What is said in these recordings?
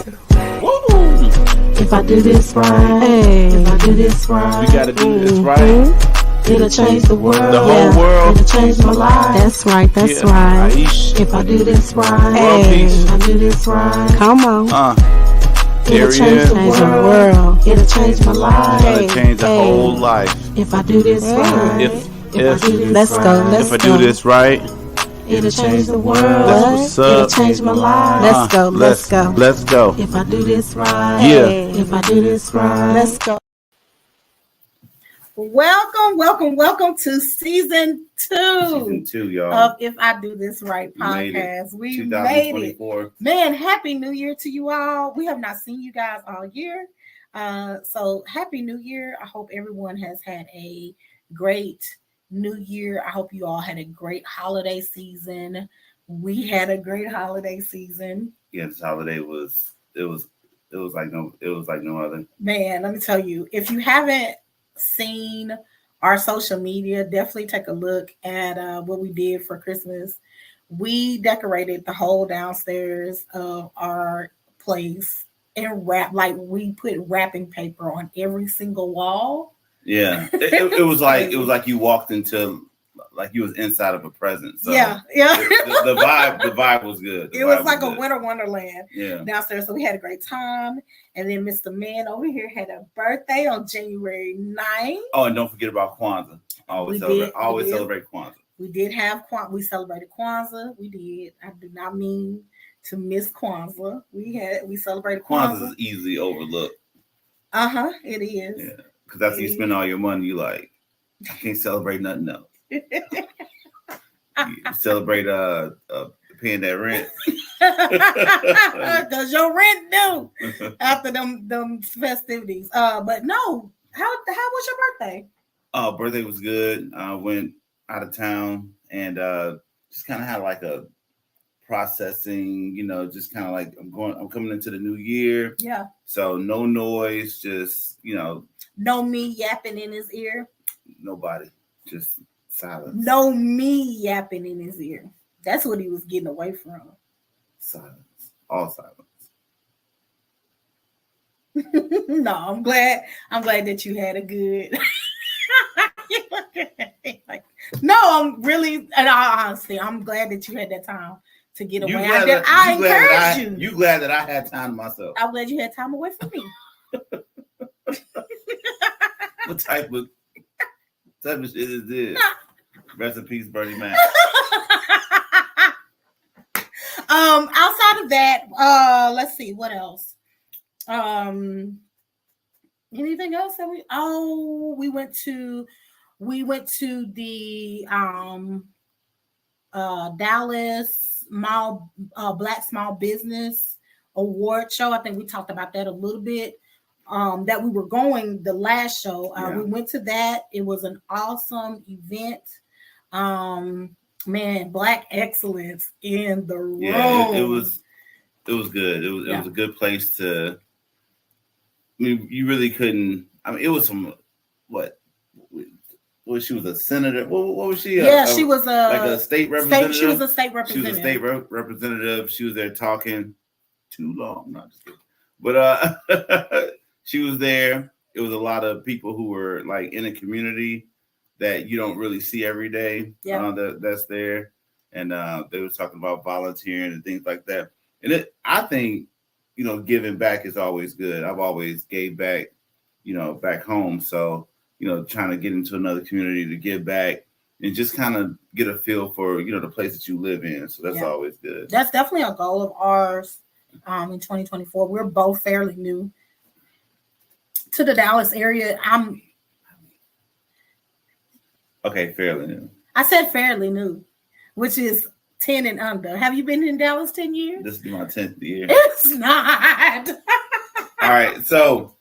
Woo! If I do this right, if I do this right, We gotta do this right. It'll change the world. The whole world. It'll change my life. That's right. That's Yeah. right. Aish. If I do this right, World peace. if I do this right, Come on. it'll change the Change the world. world. It'll change my life. Gonna change the whole life. If I do this right, If I do this Let's right, go. Let's if I do this right, it'll change the world. that's what's It'll up. change my life. Let's go. Let's go. Let's go. If I do this right, Yeah. if I do this right, Let's go. Welcome to season 2 Season 2, y'all. of If I Do This Right We made it. podcast. We made it. 2024. Man, happy new year to you all. We have not seen you guys all year. So happy new year. I hope everyone has had a great new year. I hope you all had a great holiday season. We had a great holiday season. Yeah, this holiday was like no other. Man, let me tell you, if you haven't seen our social media, definitely take a look at what we did for Christmas. We decorated the whole downstairs of our place and we put wrapping paper on every single wall. Yeah, it was like you walked into like you was inside of a present. So Yeah. The vibe was good. It was like a winter wonderland Yeah. downstairs. So we had a great time. And then Mr. Man over here had a birthday on January 9th. Oh, and don't forget about Kwanzaa. Always celebrate Kwanzaa. We did have we celebrated Kwanzaa. We did. I do not mean to miss Kwanzaa. We celebrated Kwanzaa. Kwanzaa is easily overlooked. It is. Yeah, because after you spend all your money, you like, I can't celebrate nothing else. You celebrate paying that rent. Because your rent due after them festivities. But no, how was your birthday? Birthday was good. I went out of town and just kind of had like a processing, just kind of like I'm coming into the new year. Yeah. So no noise, just No me yapping in his ear. Nobody, just silence. No me yapping in his ear. That's what he was getting away from. Silence. All silence. No, I'm glad that you had a good. No, I'm really, and honestly, I'm glad that you had that time to get away. I encourage you. You glad that I had time to myself. I'm glad you had time away from me. What type of shit is this? Rest in peace, Bernie Mac. Outside of that, let's see what else. Anything else that we went to the Dallas Black Small Business Award show. I think we talked about that a little bit. That we were going the last show. We went to that. It was an awesome event. Man, Black excellence in the room. Yeah, it was good. It was a good place to. I mean, you really couldn't. I mean, it was some what? Well, she was a senator. What was she? She was a state representative. She was a state representative. She was a state representative. She was there talking too long. Not just kidding. But she was there. It was a lot of people who were like in a community that you don't really see every day. That's there, and they were talking about volunteering and things like that. And I think, giving back is always good. I've always gave back, back home. So, trying to get into another community to give back and just kind of get a feel for, the place that you live in. So that's always good. That's definitely a goal of ours in 2024. We're both fairly new to the Dallas area. Okay, fairly new. I said fairly new, which is 10 and under. Have you been in Dallas 10 years? This will be my 10th year. It's not. All right, so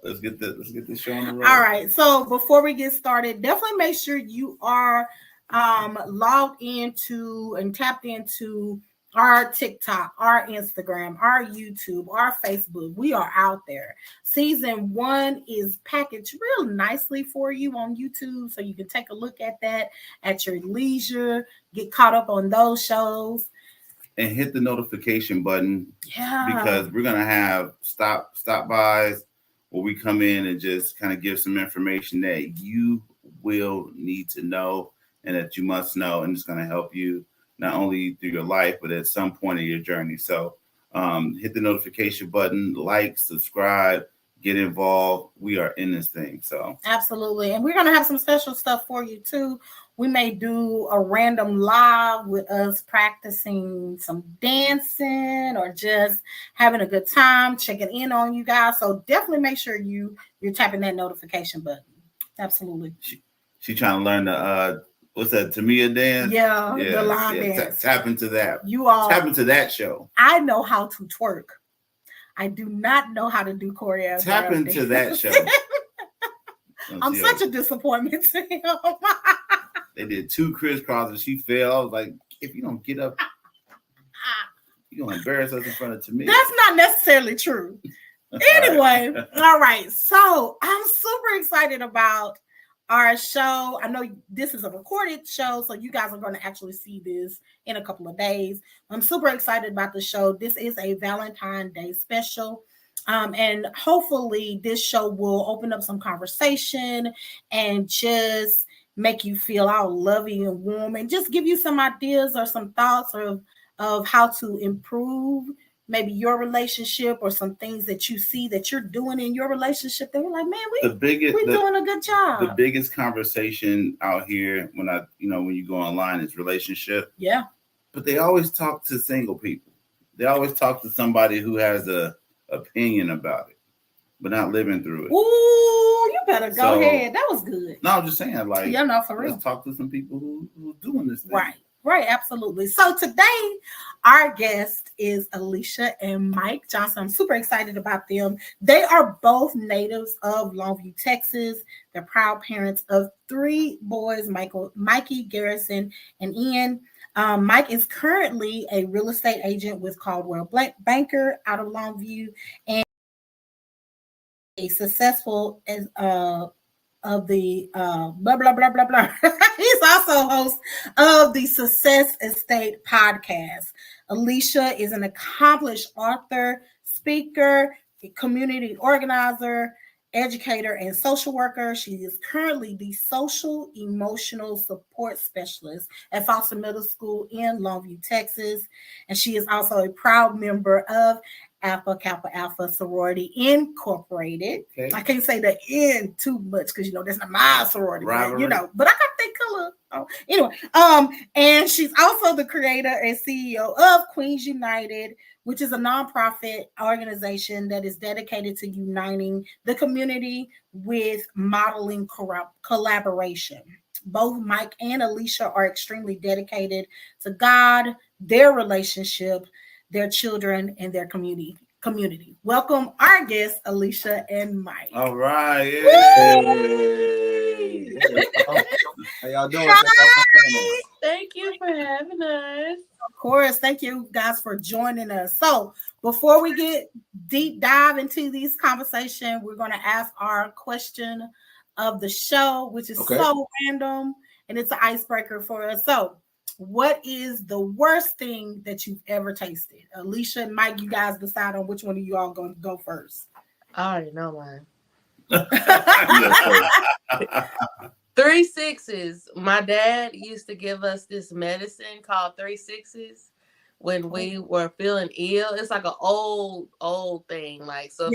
let's get this show on the road. All right, so before we get started, definitely make sure you are logged into and tapped into our TikTok, our Instagram, our YouTube, our Facebook. We are out there. Season 1 is packaged real nicely for you on YouTube, so you can take a look at that at your leisure, get caught up on those shows. and hit the notification button. Yeah. Because we're gonna have stop bys where we come in and just kind of give some information that you will need to know and that you must know, and it's gonna help you not only through your life but at some point in your journey. So hit the notification button, like, subscribe, get involved. We are in this thing. So absolutely. And we're going to have some special stuff for you too. We may do a random live with us practicing some dancing or just having a good time, checking in on you guys. So definitely make sure you're tapping that notification button. Absolutely. She trying to learn the what's that, Tamia dance? Yeah, the line dance. Tap into that. You all tap into that show. I know how to twerk. I do not know how to do choreography. Tap into that show. I'm such a disappointment to him. They did 2 crisscrosses. She fell. I was like, if you don't get up, you're going to embarrass us in front of Tamia. That's not necessarily true. Anyway, all right. So I'm super excited about our show. I know this is a recorded show, so you guys are going to actually see this in a couple of days. I'm super excited about the show. This is a Valentine Day special. And hopefully this show will open up some conversation and just make you feel all lovey and warm and just give you some ideas or some thoughts of how to improve maybe your relationship or some things that you see that you're doing in your relationship that we're like, man, we're doing a good job. The biggest conversation out here when you go online is relationship. Yeah. But they always talk to single people. They always talk to somebody who has a opinion about it, but not living through it. Ooh, you better go ahead. That was good. No, I'm just saying, like, yeah, no, for real. Let's talk to some people who's doing this thing. Right, absolutely. So today, our guest is Alicia and Mike Johnson. I'm super excited about them. They are both natives of Longview, Texas. They're proud parents of 3 boys, Mikey, Garrison, and Ian. Mike is currently a real estate agent with Caldwell Banker out of Longview and a successful of the blah blah blah blah blah. He's also host of the Success Estate podcast. Alicia is an accomplished author, speaker, community organizer, educator, and social worker. She is currently the social emotional support specialist at Foster Middle School in Longview, Texas. And she is also a proud member of Alpha Kappa Alpha Sorority Incorporated. Okay. I can't say the N too much because that's not my sorority, but I got that color. Oh, anyway, and she's also the creator and CEO of Queens United, which is a nonprofit organization that is dedicated to uniting the community with modeling collaboration. Both Mike and Alicia are extremely dedicated to God, their relationship, their children, and their community. Welcome our guests, Alicia and Mike. All right. Hey. How y'all doing? Thank you for having us. Of course. Thank you guys for joining us. So before we get deep dive into these conversations, we're going to ask our question of the show, which is so random, and it's an icebreaker for us. So what is the worst thing that you've ever tasted? Alicia and Mike, you guys decide on which one of you all going to go first. I already know mine. 3 6s. My dad used to give us this medicine called 3 6s when we were feeling ill. It's like an old thing. Like, so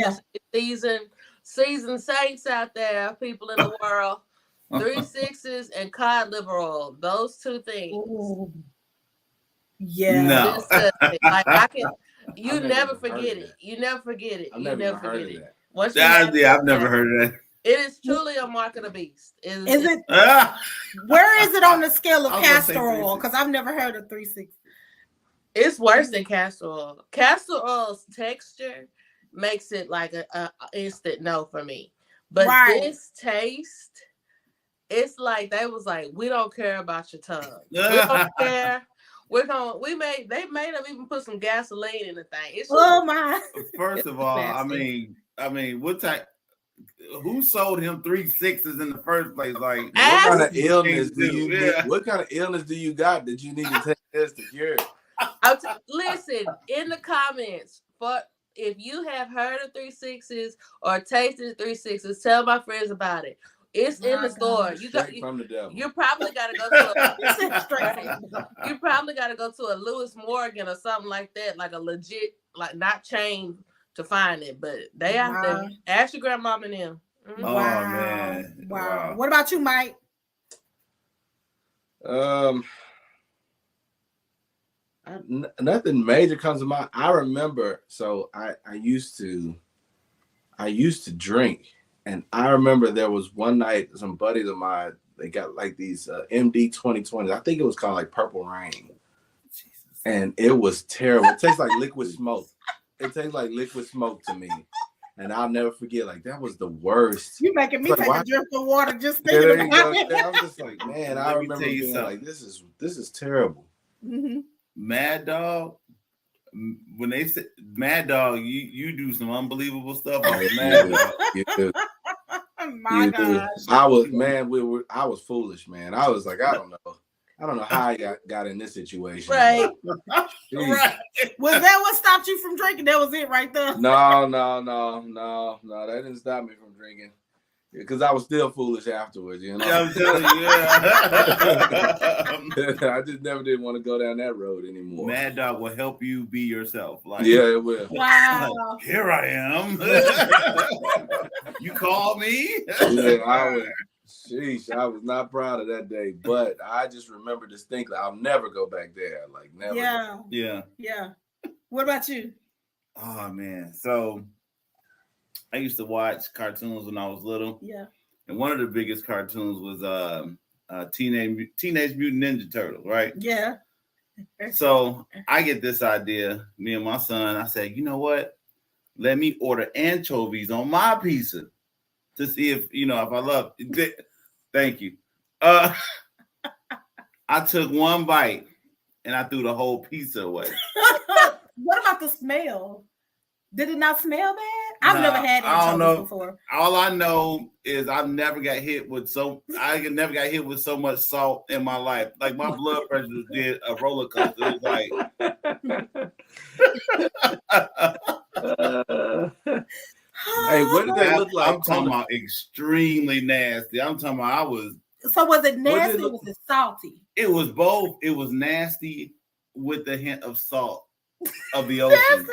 seasoned saints out there, people in the world, 3 6s and cod liver oil. Those 2 things. Ooh. Yeah. No. Like you never forget it. You never forget it. You never forget it. I've never heard of that. It is truly a mark of the beast. Is it? Where is it on the scale of castor oil? Because I've never heard of 3 6. It's worse than castor oil. Castor oil's texture makes it like a instant no for me. But this taste, it's like they was like, we don't care about your tongue. We don't care. They made them even put some gasoline in the thing. It's my. First of all, nasty. I mean, what type? Who sold him 3 6s in the first place? Like, what kind of illness do you? What kind of illness do you got that you need to take this to cure? Look, Listen, in the comments, for if you have heard of 360s or tasted 360s, tell my friends about it. It's in the store. From the devil. You probably got to go to you probably got to go to a Lewis Morgan or something like that, like a legit, like not chain to find it, but they out there. Ask your grandmama and them. Oh man! Wow. What about you, Mike? Nothing major comes to mind. I remember, so I used to drink, and I remember there was one night some buddies of mine, they got like these MD 2020s. I think it was called like Purple Rain. Jesus. And it was terrible. It tastes like liquid smoke. It tastes like liquid smoke to me. And I'll never forget, like, that was the worst. You making me take a drink of water just thinking about it. I'm just like, man, I remember being like, this is terrible. Mm-hmm. Mad Dog, when they say Mad Dog, you do some unbelievable stuff. Mad Dog. My gosh. I was foolish, man. I was like, I don't know how I got in this situation. Right. Right. Was that what stopped you from drinking? That was it right there. No. That didn't stop me from drinking. Because I was still foolish afterwards, you know. Yeah, I'm telling you, I just never did want to go down that road anymore. Mad Dog will help you be yourself. Like, yeah, it will. Wow. Like, here I am. You called me. Yeah, I was not proud of that day, but I just remember distinctly. I'll never go back there. Like never. Yeah. What about you? Oh man, so I used to watch cartoons when I was little. Yeah. And one of the biggest cartoons was Teenage Mutant Ninja Turtles, right? Yeah. So I get this idea, me and my son, I say, you know what? Let me order anchovies on my pizza to see if I love it. Thank you. I took one bite and I threw the whole pizza away. What about the smell? Did it not smell bad? I've never had anchovies before. All I know is I never got hit with so much salt in my life. Like my blood pressure did a roller coaster. It was like hey, what did that look like? I'm talking about extremely nasty. I'm talking about So was it nasty or was it salty? It was both. It was nasty with the hint of salt of the ocean.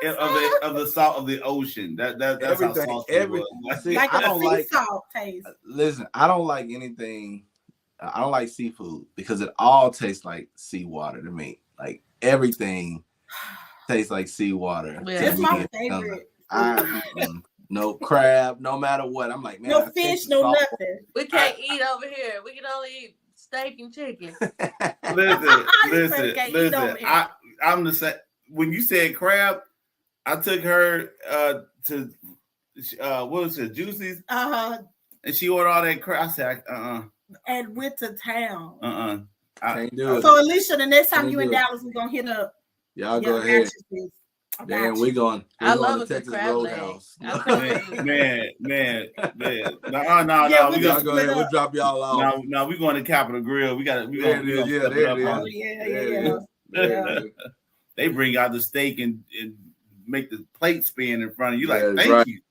Of the salt of the ocean. That's everything, how salty it was. See, like I don't like salt taste. Listen, I don't like anything. I don't like seafood because it all tastes like seawater to me. Like everything tastes like seawater. It's my favorite. No crab, no matter what. I'm like, man, no fish, no nothing. We can't eat over here. We can only eat steak and chicken. Listen. I'm the same. When you said crab, I took her to what was it, Juicy's? And she ordered all that crap. I said, and went to town. I can't do it. So Alicia, the next time you in Dallas, we're gonna hit up. Y'all go ahead. Then we're going. I love to Texas crab Roadhouse. man. No. We gotta go ahead. We'll drop y'all off. No, we're going to Capitol Grill. There it is. They bring out the steak and make the plate spin in front of you. Like, thank you.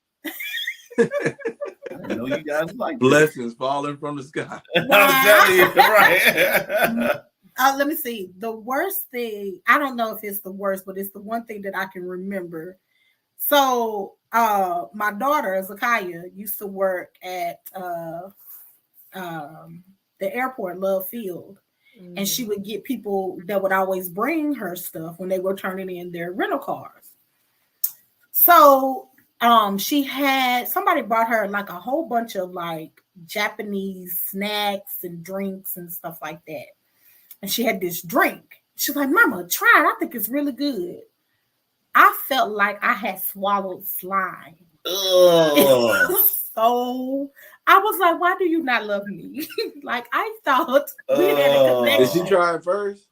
I know you guys like blessings falling from the sky. I'm telling you, right? Let me see. The worst thing, I don't know if it's the worst, but it's the one thing that I can remember. So my daughter, Zakaya, used to work at the airport, Love Field. And she would get people that would always bring her stuff when they were turning in their rental cars. So somebody brought her like a whole bunch of like Japanese snacks and drinks and stuff like that. And she had this drink. She's like, Mama, try it. I think it's really good. I felt like I had swallowed slime. So I was like, why do you not love me? Like, I thought we had a connection. Did she try it first?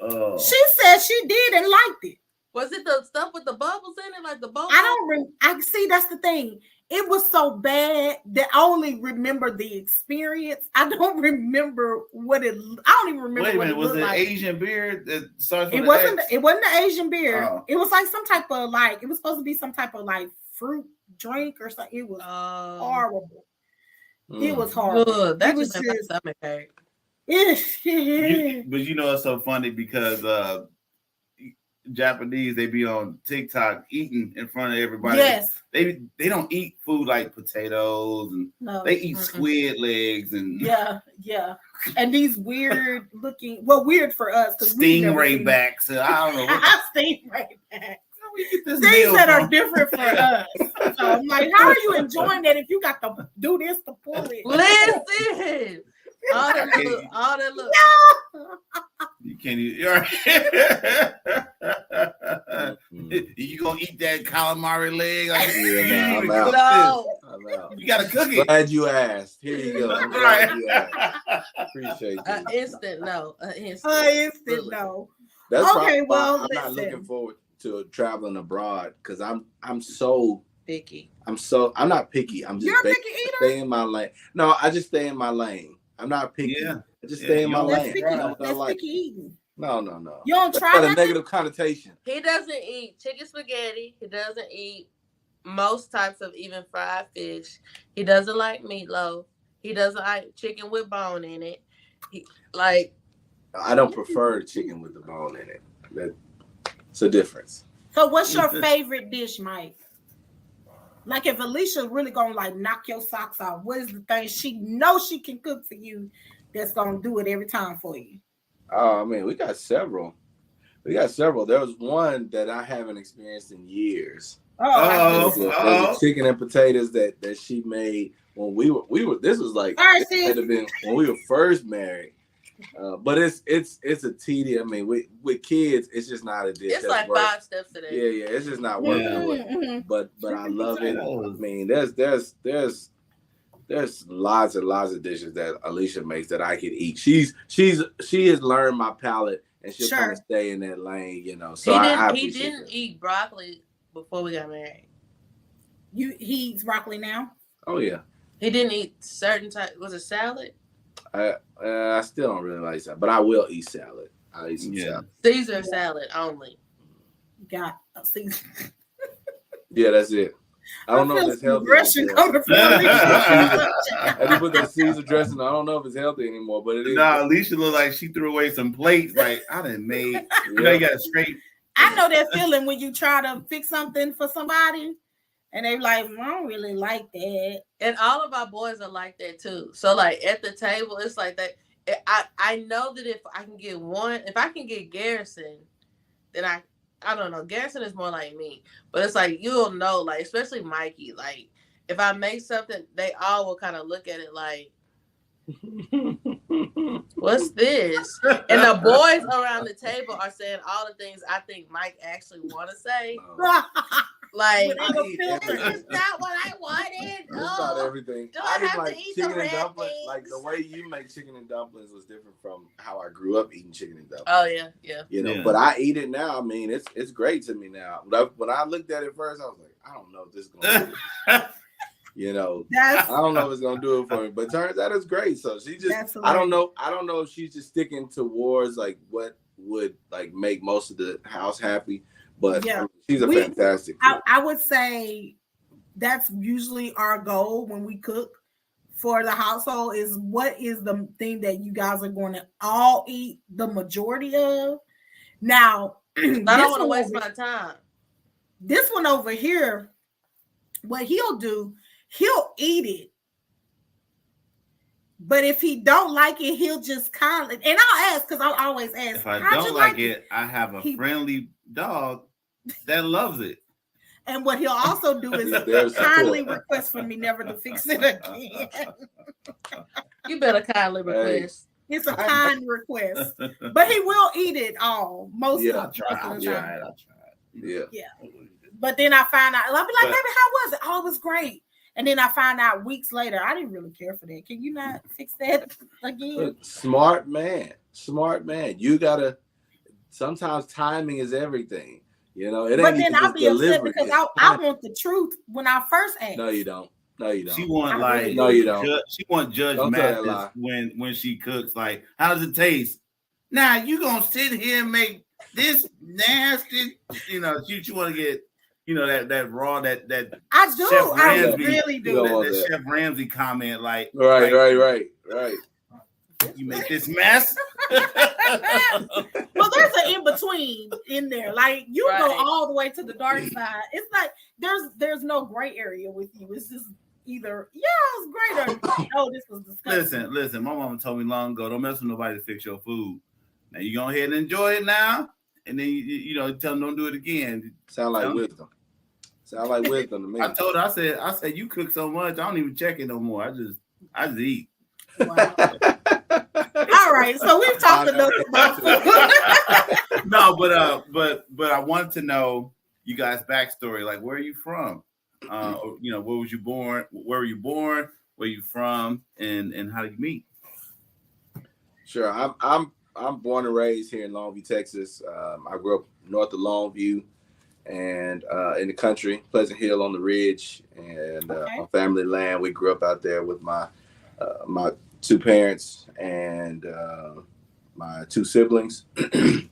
She said she did and liked it. Was it the stuff with the bubbles in it, like the bubbles? I see. That's the thing. it was so bad that I only remember the experience. I don't remember what it. I don't even remember. Wait a minute, what was it it like. Asian beard that starts with It wasn't. X? It wasn't the Asian beer. Oh. It was like some type of like. It was supposed to be some type of like fruit drink or something. It was horrible. It was horrible. That it was just made my stomach hurt. But you know it's so funny because Japanese, they be on TikTok eating in front of everybody. Yes. They don't eat food like potatoes and they eat squid legs and yeah. And these weird looking, well, weird for us because stingray backs. And I don't know. Stingray backs. We get this things that are different for us. So I'm like, how are you enjoying that if you got to do this to pull it? Listen. All that look. You can't eat. You gonna eat that calamari leg? I'm out. No. I'm out. You gotta cook it. Glad you asked. Here you go. I'm glad you asked. Appreciate you. Instant no. Instant no. That's okay, well, I'm not looking forward to traveling abroad because I'm so picky. I'm not picky. I'm just You're a picky eater? Stay in my lane. No, I just stay in my lane. I'm not picky. Yeah. I just stay in my lane. That's picky eating. No. You don't try got a negative connotation. He doesn't eat chicken spaghetti. He doesn't eat most types of even fried fish. He doesn't like meatloaf. He doesn't like chicken with bone in it. I don't prefer chicken with the bone in it. It's a difference. So what's your favorite dish, Mike? Like if Alicia really gonna like knock your socks off, what is the thing she knows she can cook for you that's gonna do it every time for you? Oh, I mean, we got several. There was one that I haven't experienced in years. It was chicken and potatoes that she made when we were. This was like it had been when we were first married. But it's a tedious. I mean, with kids, it's just not a dish. It's like 5 steps to that. Yeah, it's just not working. But I love it. I mean, there's lots and lots of dishes that Alicia makes that I could eat. She has learned my palate, and she'll kind of stay in that lane, you know. So he didn't eat broccoli before we got married. He eats broccoli now? Oh yeah. He didn't eat certain type. Was it salad? I still don't really like salad, but I will eat salad. I'll eat some salad. Caesar salad only. Got Caesar. Yeah, that's it. I don't know if it's healthy. I just put that Caesar dressing. I don't know if it's healthy anymore, but it is. Nah, Alicia looked like she threw away some plates. Like I didn't make. You know, you got to straight. I know that feeling when you try to fix something for somebody, and they're like, I don't really like that. And all of our boys are like that too. So like at the table, it's like that. I know that if I can get Garrison, then I don't know. Garrison is more like me, but it's like you'll know, like especially Mikey. Like if I make something, they all will kind of look at it like, "What's this?" And the boys around the table are saying all the things I think Mike actually want to say. Like, this is not what I wanted. Not everything. Do I have like to eat chicken the and red dumplings. things? Like the way you make chicken and dumplings was different from how I grew up eating chicken and dumplings. Oh yeah. You know, but I eat it now. I mean, it's great to me now. When I looked at it first, I was like, I don't know if this is gonna do it. You know, I don't know if it's gonna do it for me. But turns out it's great. So she just I don't know if she's just sticking towards like what would like make most of the house happy. But yeah, she's a fantastic cook. I would say that's usually our goal when we cook for the household is what is the thing that you guys are going to all eat the majority of. Now, I don't want to waste my time. This one over here, what he'll do, he'll eat it. But if he don't like it, he'll just kindly, and I'll ask, because I'll always ask. If I don't like it, I have a friendly dog that loves it. And what he'll also do is kindly request for me never to fix it again. You better kindly request. It's a kind request. But he will eat it all. Most of the time. Yeah. But then I find out, I'll be like, baby, how was it? Oh, it was great. And then I find out weeks later, I didn't really care for that. Can you not fix that again? Smart man. You gotta. Sometimes timing is everything. You know, it But ain't then even I'll just be upset delivery. because it's I want the truth when I first asked. No, you don't. No, you don't. She want like no, you don't. She want Judge Don't tell that Mathis lie. when she cooks. Like, how does it taste? Now you gonna sit here and make this nasty? You know, she want to get that raw that I do. Chef I Ramsay, really do. that Chef Ramsay comment like Right. You make this mess. Well, there's an in between in there. Like you go all the way to the dark side. It's like there's no gray area with you. It's just either it's great or no, this was disgusting. Listen. My mama told me long ago, don't mess with nobody to fix your food. Now you go ahead and enjoy it now, and then you tell them don't do it again. Sound like wisdom. Sound like wisdom to me. I told her, I said you cook so much, I don't even check it no more. I just eat. Wow. All right, so we've talked enough about food. No, but I want to know you guys' backstory. Like, where are you from? Where was you born? Where were you born? Where are you from? And how did you meet? Sure, I'm born and raised here in Longview, Texas. I grew up north of Longview and in the country, Pleasant Hill on the Ridge, and on family land. We grew up out there with my two parents and my two siblings. I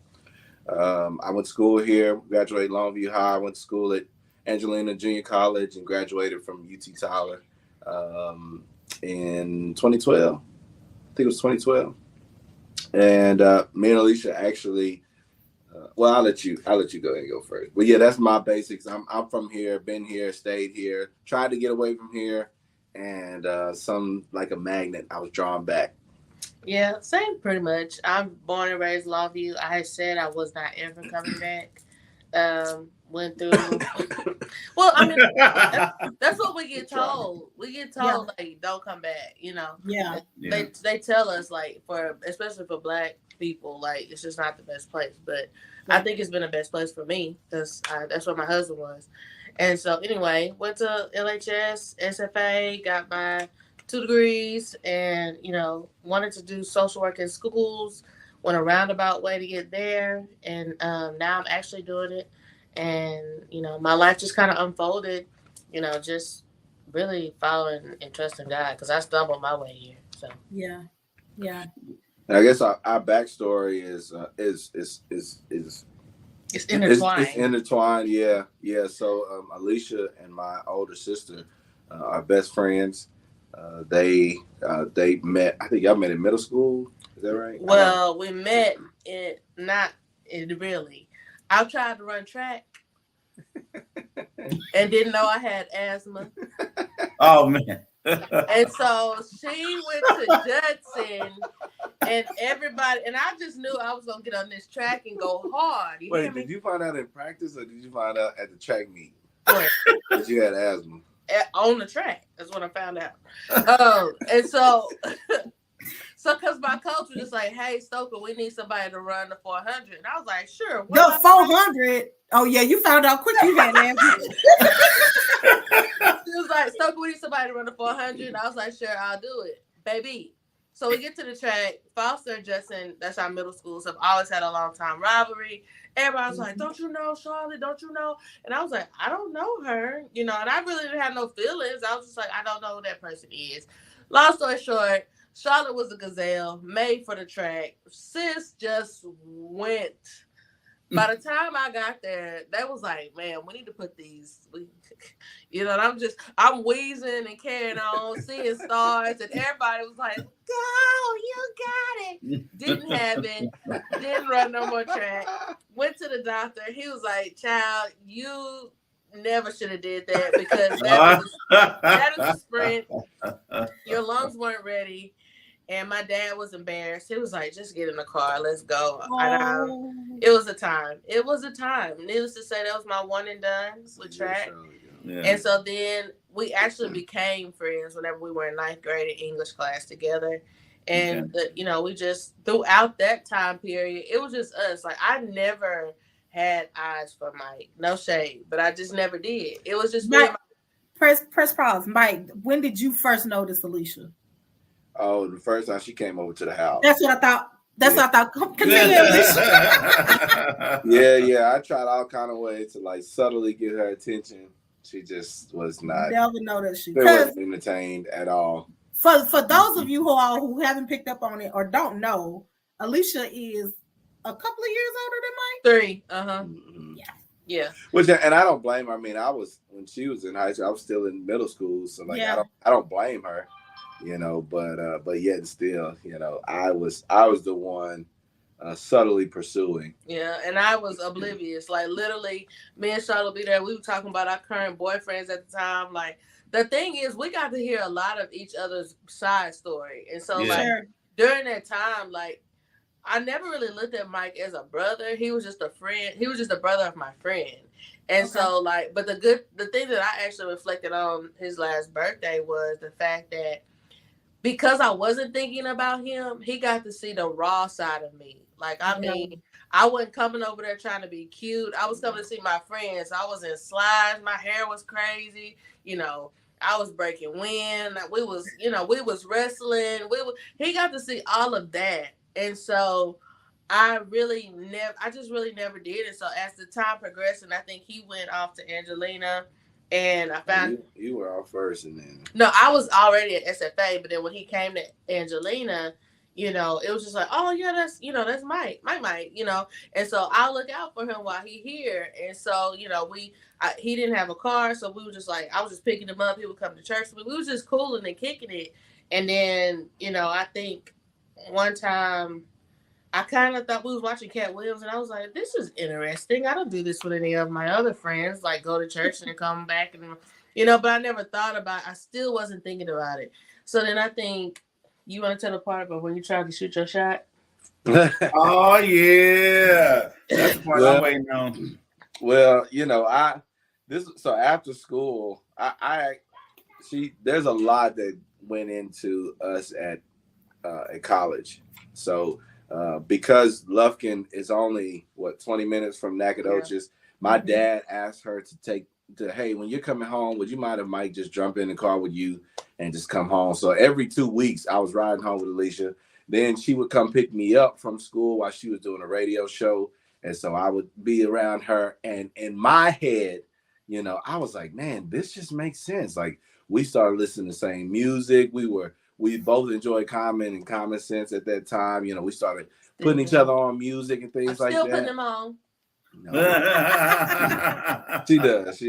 went to school here, graduated Longview High. I went to school at Angelina Junior College and graduated from UT Tyler in 2012. I think it was 2012. And me and Alicia actually, I'll let you go ahead and go first. But yeah, that's my basics. I'm from here, been here, stayed here, tried to get away from here, and some like a magnet, I was drawn back. Yeah, same pretty much. I'm born and raised Longview. I had said I was not ever coming back. Went through. Well, I mean, that's what we get told. We get told like, don't come back. Yeah. They tell us like especially for Black people, like it's just not the best place. But I think it's been the best place for me because that's where my husband was. And so anyway, went to LHS, SFA, got my 2 degrees, and wanted to do social work in schools. Went a roundabout way to get there, and now I'm actually doing it. And my life just kind of unfolded, just really following and trusting God because I stumbled my way here. So yeah. I guess our backstory is it's intertwined. It's intertwined, yeah. So Alicia and my older sister are best friends. They met. I think y'all met in middle school. Is that right? Well, we met really. I tried to run track and didn't know I had asthma. Oh man. And so she went to Judson, and everybody, and I just knew I was gonna get on this track and go hard. Wait, did you find out in practice or did you find out at the track meet that you had asthma? On the track, that's what I found out. And so because my coach was just like, "Hey, Stoker, we need somebody to run the 400," and I was like, "Sure." The 400. Oh yeah, you found out quick. You had asthma. She was like, "Stoker, we need somebody to run the 400," and I was like, "Sure, I'll do it, baby." So we get to the track. Foster and Justin, that's our middle school, so I've always had a long time rivalry. Everybody was like, "Don't you know Charlotte? Don't you know?" And I was like, "I don't know her," and I really didn't have no feelings. I was just like, "I don't know who that person is." Long story short, Charlotte was a gazelle made for the track. Sis just went. By the time I got there, they was like, "Man, we need to put these," and I'm wheezing and carrying on, seeing stars, and everybody was like, "Go, you got it." Didn't have it. Didn't run no more track. Went to the doctor. He was like, "Child, you never should have did that because that is a sprint. Your lungs weren't ready." And my dad was embarrassed. He was like, "Just get in the car. Let's go." It was a time. It was a time. Needless to say, that was my one and done with track. Yeah. And so then we actually became friends whenever we were in 9th grade in English class together. And, we just, throughout that time period, it was just us. Like, I never had eyes for Mike. No shade. But I just never did. It was just me. Press pause. Mike, when did you first notice Alicia? Oh, the first time she came over to the house. That's what I thought. That's what I thought. Continue. Yeah. I tried all kind of ways to like subtly get her attention. She just was not. Never know that she wasn't entertained at all. For those of you who haven't picked up on it or don't know, Alicia is a couple of years older than Mike. 3. Mm-hmm. Yeah. Which, and I don't blame her. I mean, when she was in high school, I was still in middle school, so like I don't blame her, you know. But yet still, you know, I was the one subtly pursuing. Yeah, and I was oblivious. Like literally, me and Charlotte be there. We were talking about our current boyfriends at the time. Like the thing is, we got to hear a lot of each other's side story, and so like during that time, like I never really looked at Mike as a brother. He was just a friend. He was just a brother of my friend. And so like, but the thing that I actually reflected on his last birthday was the fact that because I wasn't thinking about him, he got to see the raw side of me. Like, I mean, I wasn't coming over there trying to be cute. I was coming to see my friends. I was in slides. My hair was crazy. You know, I was breaking wind. We was wrestling. He got to see all of that. And so I just really never did. And so as the time progressed, and I think he went off to Angelina, and I found you were off first, and then no, I was already at SFA, but then when he came to Angelina, you know, it was just like, oh yeah, that's Mike, you know, and so I'll look out for him while he here. And so, you know, he didn't have a car, so we were just like, I was just picking him up. He would come to church, but we was just cooling and kicking it. And then, you know, I think one time I kind of thought we was watching Cat Williams, and I was like, this is interesting. I don't do this with any of my other friends, like go to church and come back, and you know, but I never thought about it. I still wasn't thinking about it. So then I think you want to tell the part about when you tried to shoot your shot? Oh yeah, that's the part I'm waiting on. Well, you know, so after school, there's a lot that went into us at college. So because Lufkin is only 20 minutes from Nacogdoches, my dad asked her hey, when you're coming home, would you mind if Mike just jump in the car with you and just come home? So every 2 weeks I was riding home with Alicia. Then she would come pick me up from school while she was doing a radio show. And so I would be around her. And in my head, you know, I was like, man, this just makes sense. Like, we started listening to the same music. We both enjoyed Common Sense at that time. You know, we started putting each other on music and things like that. Still putting them on. No. She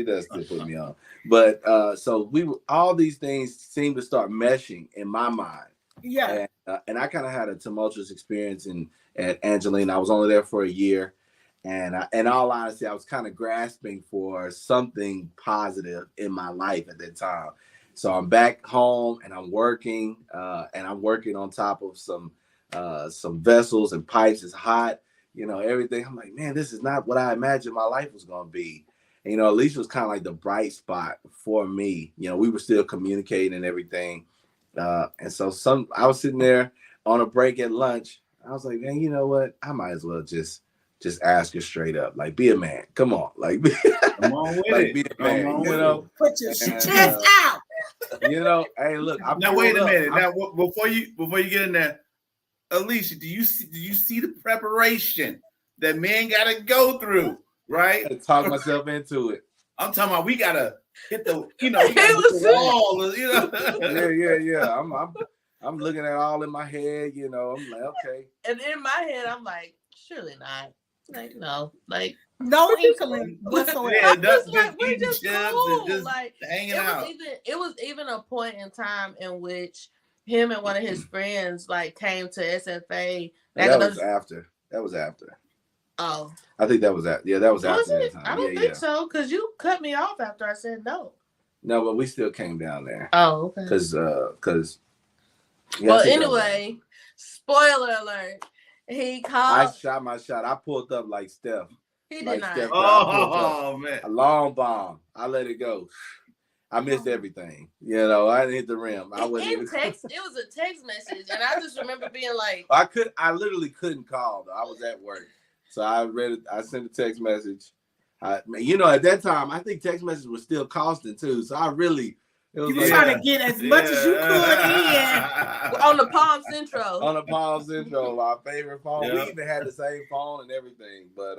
does still put me on. But so all these things seem to start meshing in my mind. Yeah. And I kind of had a tumultuous experience at Angelina. I was only there for a year. And in all honesty, I was kind of grasping for something positive in my life at that time. So I'm back home and I'm working on top of some vessels and pipes. It's hot, you know, everything. I'm like, man, this is not what I imagined my life was going to be. And, you know, Alicia was kind of like the bright spot for me. You know, we were still communicating and everything. And so I was sitting there on a break at lunch. I was like, man, you know what? I might as well just ask her straight up. Like, be a man. Come on. Like, come on with like, it. Be a man. You know? Put your chest out. You know, hey, look. Now wait a minute. Now before you get in there, Alicia, do you see the preparation that men gotta go through, right? I talk myself into it. I'm talking about we gotta hit the, you know, we gotta hit the wall, you know. Yeah. I'm looking at all in my head, you know. I'm like, okay. And in my head, I'm like, surely not. Like, no, like no inkling whatsoever. Yeah, we're just cool. Just like hanging out. It was even a point in time in which him and one of his friends like came to SFA. That was after. Oh, I think that was that. Yeah, that was after that time. I don't think so, because you cut me off after I said no. No, but we still came down there. Oh, okay. Because. Well, anyway, spoiler alert. He called. I shot my shot. I pulled up like Steph. He did not. Oh man, a long bomb. I let it go. I missed everything. You know, I didn't hit the rim. I wasn't even. Text. It was a text message, and I just remember being like, I literally couldn't call though. I was at work, so I read it. I sent a text message. You know, at that time, I think text messages were still costing too. So I really It was You were like trying to get as much as you could in. On the Palm Central. on the Palm Central, our favorite phone. Yeah. We even had the same phone and everything, but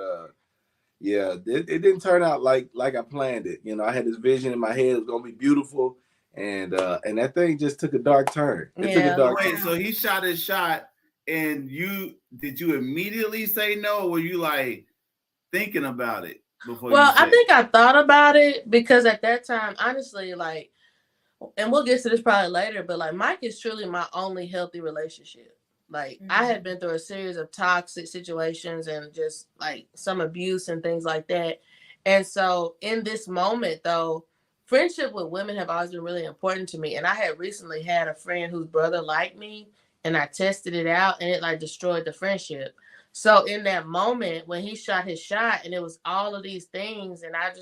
yeah, it didn't turn out like I planned it. I had this vision in my head, it was gonna be beautiful, and that thing just took a dark turn. It took a dark turn. Wait, so he shot his shot, and did you immediately say no, or were you like thinking about it before? Well, I think I thought about it because at that time, honestly, like, and we'll get to this probably later, but like Mike is truly my only healthy relationship. Like I had been through a series of toxic situations and just like some abuse and things like that. And so in this moment though, friendship with women have always been really important to me. And I had recently had a friend whose brother liked me and I tested it out and it like destroyed the friendship. So in that moment when he shot his shot and it was all of these things and I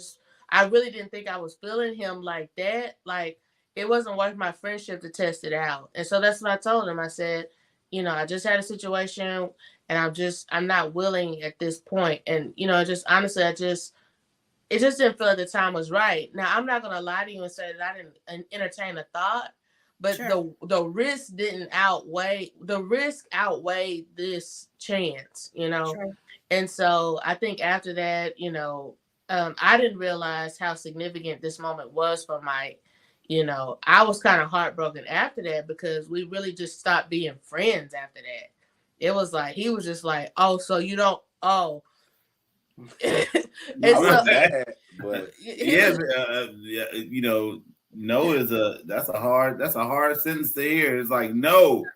really didn't think I was feeling him like that. Like it wasn't worth my friendship to test it out. And so that's what I told him. I said, I just had a situation and I'm not willing at this point. And, just honestly, it just didn't feel like the time was right. Now, I'm not going to lie to you and say that I didn't entertain the thought, but the risk outweighed this chance, Sure. And so I think after that, I didn't realize how significant this moment was for Mike. I was kind of heartbroken after that because we really just stopped being friends after that. It was like, he was just like, oh, so you don't, oh. I was bad, but no is that's a hard sentence to hear. It's like, no,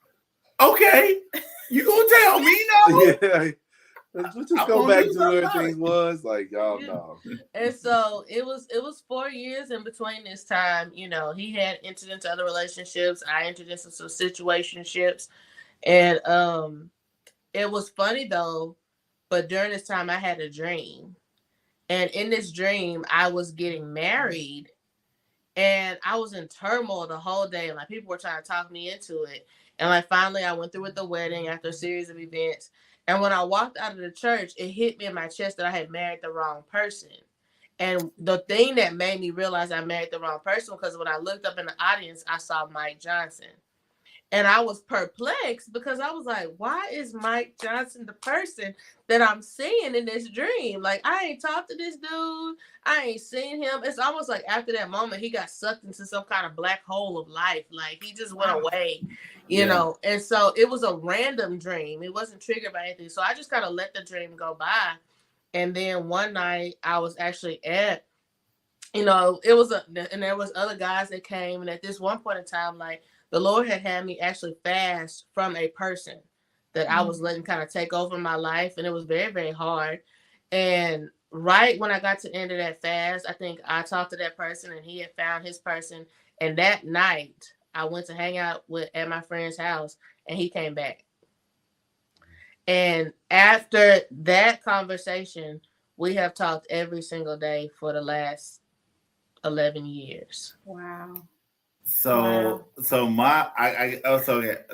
okay, you gonna tell me no? Yeah. Let's just go back to where things was. Like, y'all know. And so it was 4 years in between this time. He had entered into other relationships. I entered into some situationships. And it was funny though, but during this time I had a dream. And in this dream, I was getting married and I was in turmoil the whole day. Like people were trying to talk me into it. And like finally I went through with the wedding after a series of events. And when I walked out of the church, it hit me in my chest that I had married the wrong person. And the thing that made me realize I married the wrong person, because when I looked up in the audience, I saw Mike Johnson. And I was perplexed because I was like, why is Mike Johnson the person that I'm seeing in this dream? Like, I ain't talked to this dude. I ain't seen him. It's almost like after that moment, he got sucked into some kind of black hole of life. Like, he just went away, you know? And so it was a random dream. It wasn't triggered by anything. So I just kind of let the dream go by. And then one night I was actually at, and there was other guys that came. And at this one point in time, like, the Lord had me actually fast from a person that I was letting kind of take over my life. And it was very, very hard. And right when I got to the end of that fast, I think I talked to that person and he had found his person. And that night I went to hang out at my friend's house and he came back. And after that conversation, we have talked every single day for the last 11 years. Wow. So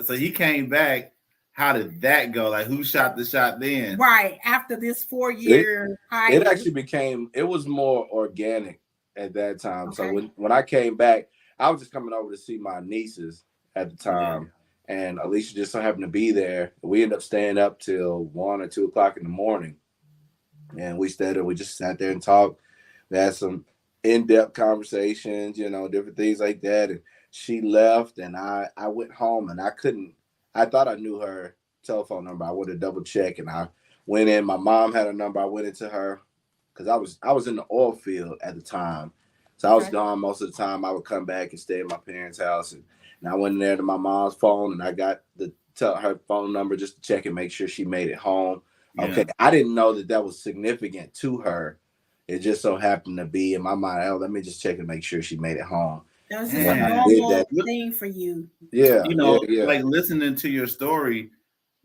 he came back. How did that go? Like, who shot the shot then? Right after this 4-year high, it actually it was more organic at that time. Okay. So when I came back, I was just coming over to see my nieces at the time, and Alicia just so happened to be there. We ended up staying up till 1 or 2 o'clock in the morning, and we just sat there and talked. We had some in-depth conversations, different things like that. And she left and I went home and I thought I knew her telephone number. I went to double check and I went in. My mom had a number. I went into her because I was in the oil field at the time. So I was gone most of the time. I would come back and stay at my parents' house. And I went in there to my mom's phone and I got her phone number just to check and make sure she made it home. Yeah. Okay. I didn't know that was significant to her. It just so happened to be in my mind, let me just check and make sure she made it home. That was just a normal thing for you. Yeah. Like listening to your story,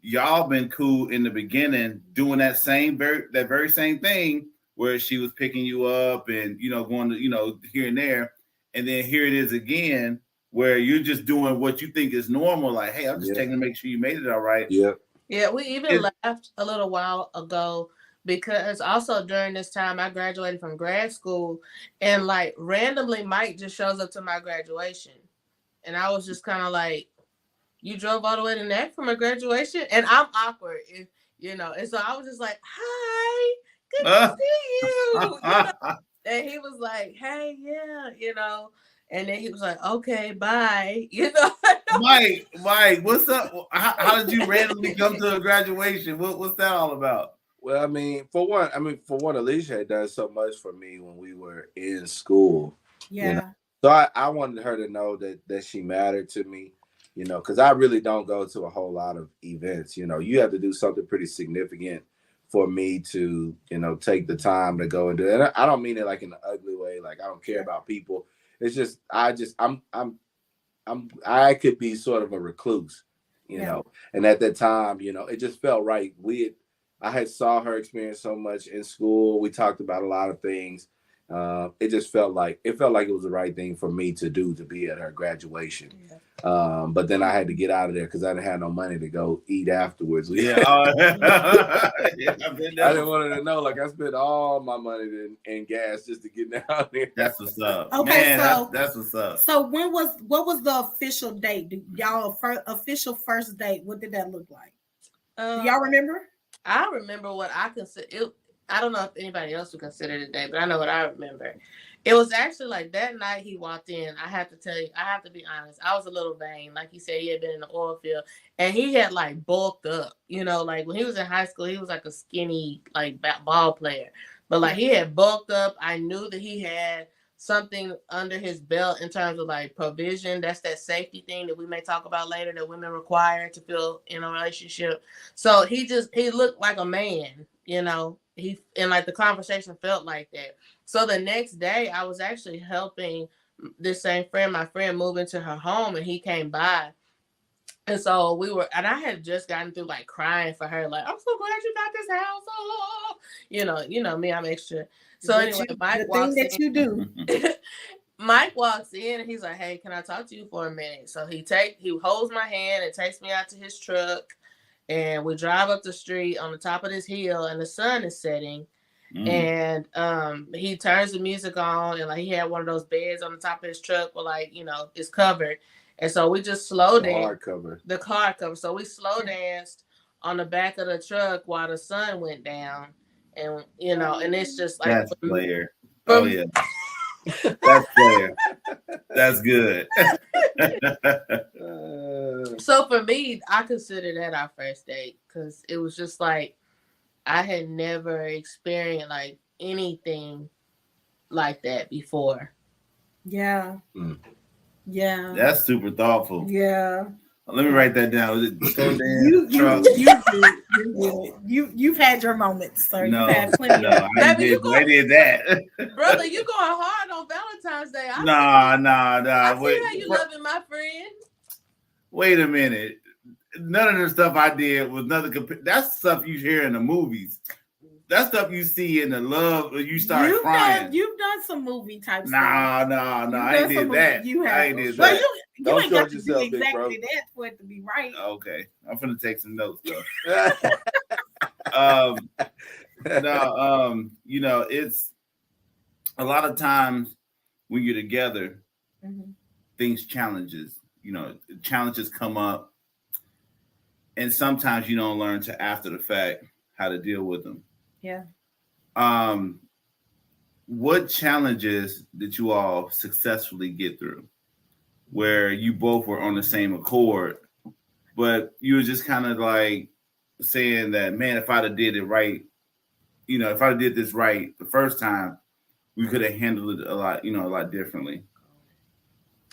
y'all been cool in the beginning doing that very same thing where she was picking you up and, going to, here and there. And then here it is again, where you're just doing what you think is normal. Like, hey, I'm just checking to make sure you made it all right. Yeah. Yeah. We even laughed a little while ago because also during this time I graduated from grad school, and like randomly Mike just shows up to my graduation, and I was just kind of like, you drove all the way to Neck for my graduation, and I'm awkward, and so I was just like, hi, good to see you, and he was like, hey, yeah, and then he was like, okay, bye, Mike, what's up? How did you randomly come to a graduation? What's that all about? Well, for one, Alicia had done so much for me when we were in school. Yeah. So I wanted her to know that she mattered to me, because I really don't go to a whole lot of events. You have to do something pretty significant for me to, take the time to go and do it. And I don't mean it like in an ugly way, like I don't care about people. It's just I could be sort of a recluse, and at that time, it just felt right. I had saw her experience so much in school. We talked about a lot of things. It just felt like it was the right thing for me to do, to be at her graduation. But then I had to get out of there because I didn't have no money to go eat afterwards. I didn't want her to know, like I spent all my money in gas just to get down there. That's what's up. Okay, Man, that's what's up. So what was the official date? Y'all official first date? What did that look like? Do y'all remember? I remember what I consider. I don't know if anybody else would consider it a date, but I know what I remember. It was actually like that night he walked in. I have to tell you, I have to be honest. I was a little vain. Like he said, he had been in the oil field and he had like bulked up, like when he was in high school, he was like a skinny, like ball player, but like he had bulked up. I knew that he had something under his belt in terms of like provision. That's that safety thing that we may talk about later that women require to feel in a relationship. So he looked like a man, and like the conversation felt like that. So the next day I was actually helping this same friend, my friend, move into her home, and he came by. And so and I had just gotten through like crying for her, like, I'm so glad you got this house. Oh, you know me, I'm extra. So anyway, Mike walks in. You do. Mike walks in and he's like, hey, can I talk to you for a minute? So he holds my hand and takes me out to his truck, and we drive up the street on the top of this hill, and the sun is setting. And he turns the music on, and like he had one of those beds on the top of his truck where like, it's covered. And so we just slow danced. The car cover. So we slow danced on the back of the truck while the sun went down. And and it's just like that's player. Oh yeah. That's player. That's good. So for me, I consider that our first date because it was just like I had never experienced like anything like that before. Yeah. Yeah. That's super thoughtful. Yeah. Let me write that down. You've had your moments, sir. No, you've had plenty. I did that. Brother, you going hard on Valentine's Day. Nah. I see how you loving my friend. Wait a minute. None of the stuff I did was nothing. That's stuff you hear in the movies. That's stuff you see in the love. You start crying. You've done some movie type stuff. No. I ain't did that. I ain't did that. You ain't got to do exactly that for it to be right. Okay. I'm finna take some notes though. It's a lot of times when you're together, challenges come up, and sometimes you don't learn to after the fact how to deal with them. Yeah. What challenges did you all successfully get through where you both were on the same accord, but you were just kind of like saying that, man, if I'd have did it right, if I'd have did this right the first time, we could have handled it a lot differently.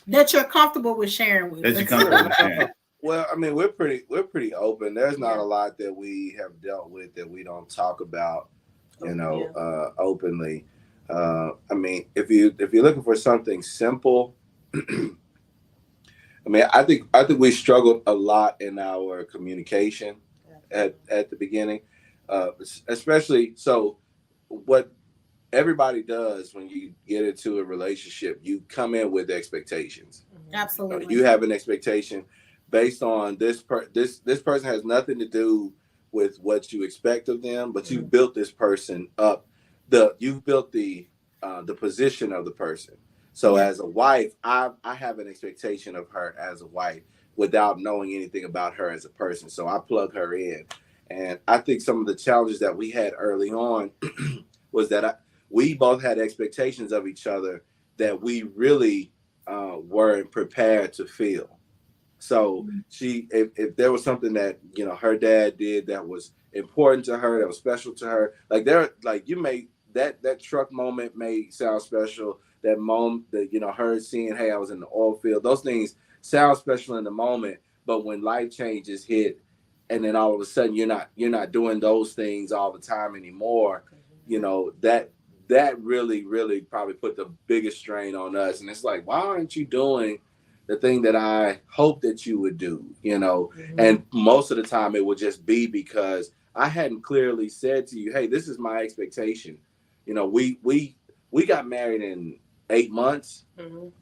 That you're comfortable with sharing with us. Well, I mean, we're pretty open. There's not a lot that we have dealt with that we don't talk about, openly. I mean, if you're looking for something simple, I mean, I think we struggled a lot in our communication at the beginning, especially. So, what everybody does when you get into a relationship, you come in with expectations. Absolutely, you have an expectation based on this person has nothing to do with what you expect of them, but you've built this person up. You've built the position of the person. So as a wife, I have an expectation of her as a wife without knowing anything about her as a person. So I plug her in. And I think some of the challenges that we had early on was that we both had expectations of each other that we really weren't prepared to feel. So if there was something that, you know, her dad did that was important to her, that was special to her, that truck moment may sound special. That moment that, you know, her seeing, hey, I was in the oil field, those things sound special in the moment, but when life changes hit, and then all of a sudden you're not doing those things all the time anymore, you know, that really, really probably put the biggest strain on us. And it's like, why aren't you doing the thing that I hope that you would do, you know? And most of the time it would just be because I hadn't clearly said to you, hey, this is my expectation. You know, we got married in 8 months.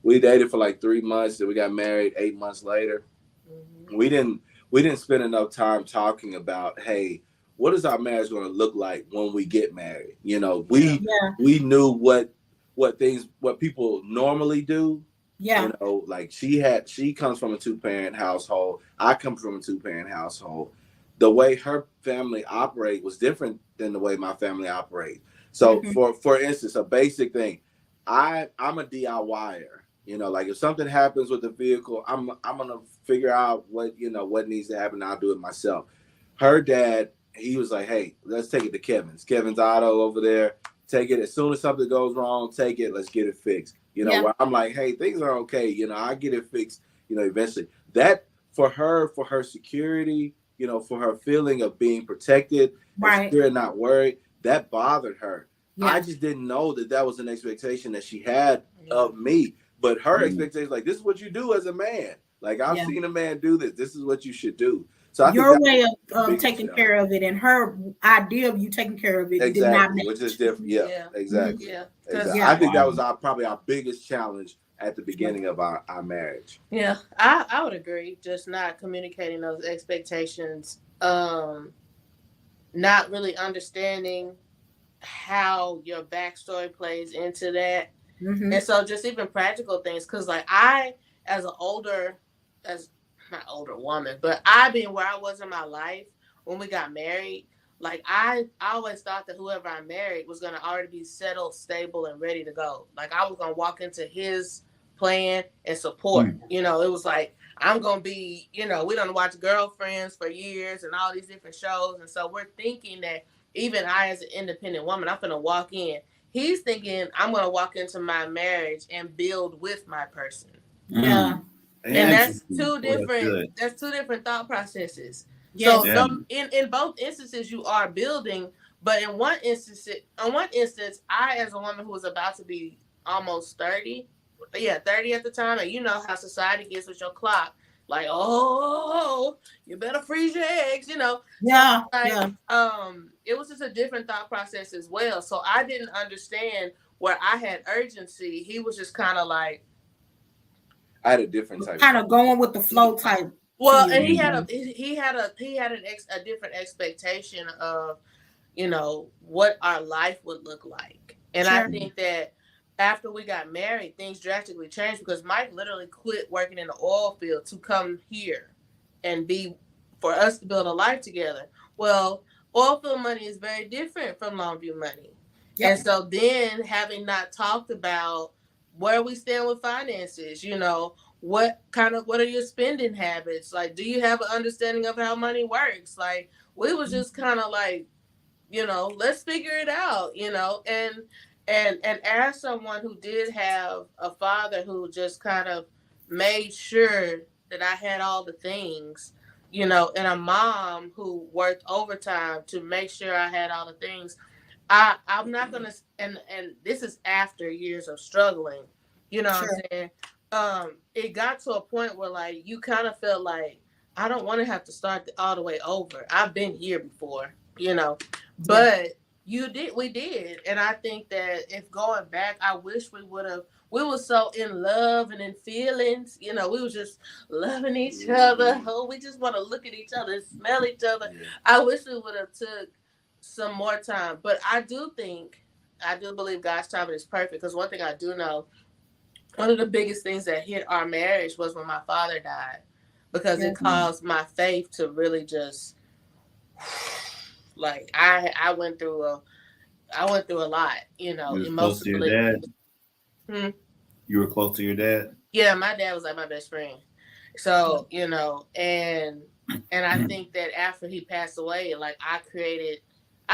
We dated for like 3 months, then we got married 8 months later. We didn't spend enough time talking about, hey, what is our marriage going to look like when we get married? You know, we knew what people normally do. Yeah. You know, like she comes from a 2-parent household. I come from a 2-parent household. The way her family operate was different than the way my family operate. So for instance, a basic thing, I'm a DIYer. You know, like if something happens with the vehicle, I'm gonna figure out what needs to happen. I'll do it myself. Her dad, he was like, hey, let's take it to Kevin's Auto over there. Take it as soon as something goes wrong. Take it. Let's get it fixed. You know, where I'm like, hey, things are okay. You know, I get it fixed. You know, eventually. That for her security. You know, for her feeling of being protected, secure and not worried. That bothered her. Yeah. I just didn't know that was an expectation that she had of me. But her expectation, like, this is what you do as a man. Like, I've seen a man do this. This is what you should do. So I your way of taking care of it and her idea of you taking care of it did not match. Which is different. Yeah. Exactly. Yeah. Exactly. I think that was probably our biggest challenge at the beginning of our marriage. Yeah, I would agree. Just not communicating those expectations, not really understanding how your backstory plays into that. And so just even practical things, because like I, as not older woman, but I being where I was in my life when we got married, like I always thought that whoever I married was going to already be settled, stable, and ready to go. Like I was going to walk into his plan and support. You know, it was like, I'm going to be, you know, we done watch Girlfriends for years and all these different shows. And so we're thinking that even I, as an independent woman, I'm going to walk in. He's thinking I'm going to walk into my marriage and build with my person. Yeah. And that's two different thought processes. Yes. So in both instances, you are building, but in one instance, I, as a woman who was about to be almost 30 at the time, and you know how society gets with your clock, like, oh, you better freeze your eggs, you know. Yeah. It was just a different thought process as well. So I didn't understand where I had urgency. He was just kind of like, I had a different type, kind of going with the flow type. Well, and he had a different expectation of, you know, what our life would look like. And I think that after we got married, things drastically changed because Mike literally quit working in the oil field to come here and for us to build a life together. Well, oil field money is very different from Longview money. Yep. And so then having not talked about where we stand with finances, you know, what are your spending habits? Like, do you have an understanding of how money works? Like, we was just kind of like, you know, let's figure it out, you know, and as someone who did have a father who just kind of made sure that I had all the things, you know, and a mom who worked overtime to make sure I had all the things, I'm not going to, and this is after years of struggling, you know what I'm saying? It got to a point where like, you kind of felt like, I don't want to have to start all the way over. I've been here before, you know, but We did. And I think that if going back, I wish we were so in love and in feelings, we were just loving each other. Oh, we just want to look at each other and smell each other. Yeah. I wish we would have took some more time. But I do believe God's timing is perfect, because one thing I do know, one of the biggest things that hit our marriage was when my father died, because it caused my faith to really just, like, I went through a lot, emotionally. Close to your dad? You were close to your dad? Yeah, my dad was like my best friend. So, and I think that after he passed away, like, I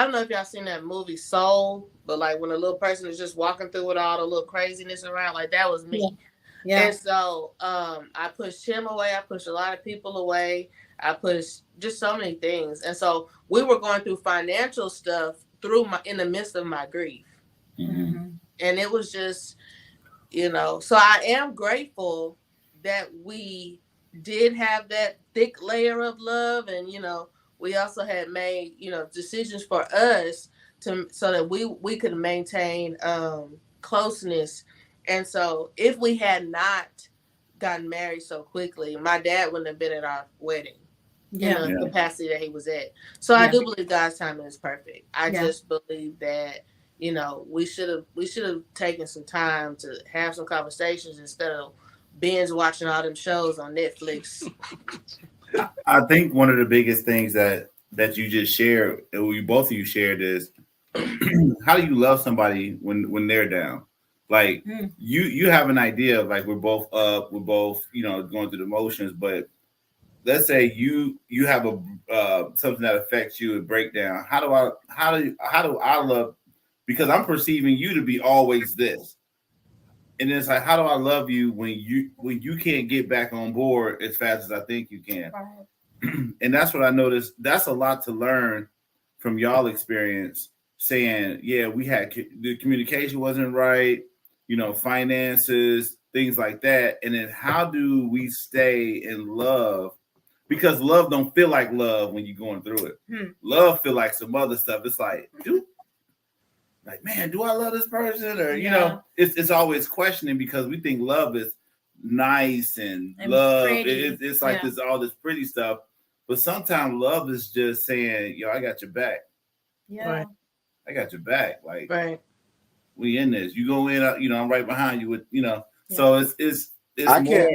don't know if y'all seen that movie Soul, but like when a little person is just walking through with all the little craziness around, like, that was me. Yeah. And so I pushed him away. I pushed a lot of people away. I pushed just so many things. And so we were going through financial stuff in the midst of my grief. Mm-hmm. And it was just, so I am grateful that we did have that thick layer of love. And, we also had made, decisions for us so that we could maintain closeness. And so if we had not gotten married so quickly, my dad wouldn't have been at our wedding. In the capacity that he was at. So I do believe God's timing is perfect. I just believe that, we should have taken some time to have some conversations instead of binge watching all them shows on Netflix. I think one of the biggest things that you just shared, and both of you shared, is how do you love somebody when they're down? Like, you have an idea of, like, we're both up, we're both, going through the motions, but let's say you have a something that affects you, a breakdown. How do I love, because I'm perceiving you to be always this, and it's like, how do I love you when you can't get back on board as fast as I think you can? Right. And that's what I noticed. That's a lot to learn from y'all experience. Saying, we had the communication wasn't right, finances, things like that, and then how do we stay in love? Because love don't feel like love when you're going through it. Love feel like some other stuff. It's like, man, do I love this person? Or, it's always questioning, because we think love is nice and love. It's like all this pretty stuff. But sometimes love is just saying, I got your back. Yeah. Right. I got your back. Like, right. We in this. You go in, I'm right behind you with, So it's more.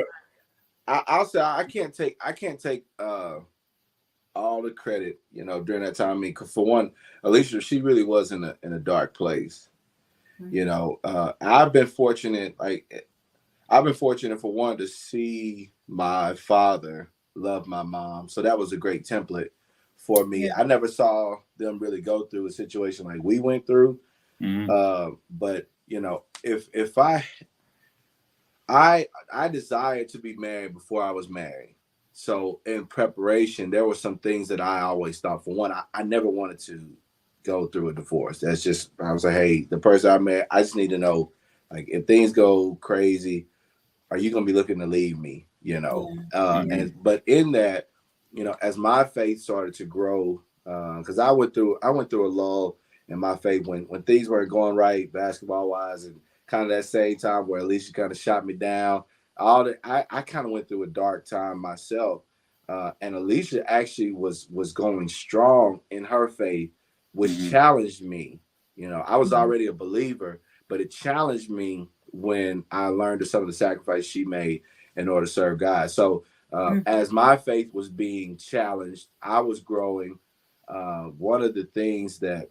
I'll say I can't take all the credit, during that time. I mean, for one, Alicia, she really was in a dark place. Mm-hmm. I've been fortunate for one to see my father love my mom, so that was a great template for me. Yeah. I never saw them really go through a situation like we went through. Mm-hmm. But if I desired to be married before I was married. So in preparation, there were some things that I always thought. For one, I never wanted to go through a divorce. That's just, I was like, hey, the person I met, I just need to know, like, if things go crazy, are you going to be looking to leave me? But in that, as my faith started to grow, because I went through a lull in my faith when things weren't going right, basketball wise, and kind of that same time where Alicia kind of shot me down. I kind of went through a dark time myself, and Alicia actually was going strong in her faith, which challenged me. I was already a believer, but it challenged me when I learned of some of the sacrifice she made in order to serve God. So as my faith was being challenged, I was growing. One of the things that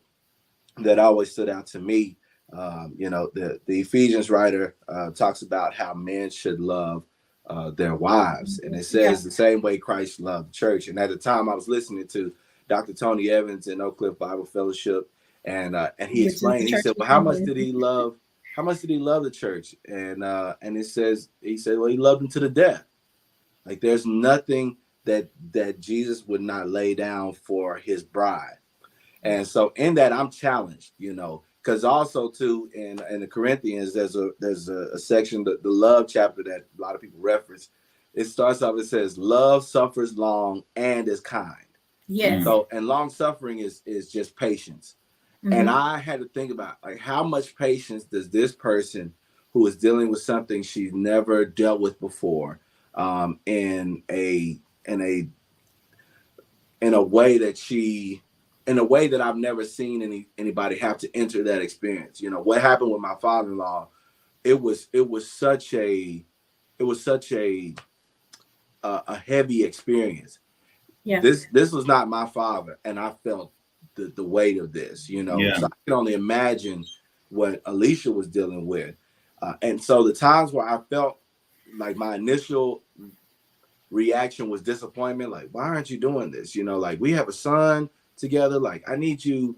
always stood out to me, the Ephesians writer talks about how men should love their wives. And it says the same way Christ loved the church. And at the time I was listening to Dr. Tony Evans in Oak Cliff Bible Fellowship. And he explained, he said, well, how much did he love the church? And he said, well, he loved them to the death. Like, there's nothing that Jesus would not lay down for his bride. And so in that, I'm challenged, because also too in the Corinthians, there's a section, the love chapter that a lot of people reference. It starts off, it says, love suffers long and is kind. Yeah. So, and long suffering is just patience. And I had to think about like how much patience does this person who is dealing with something she's never dealt with before, in a way that I've never seen anybody have to enter that experience. You know, what happened with my father-in-law, it was such a heavy experience. Yeah. This was not my father, and I felt the weight of this, you know. Yeah. So I can only imagine what Alicia was dealing with. And so the times where I felt like my initial reaction was disappointment, like, why aren't you doing this? You know, like, we have a son together, like, I need you,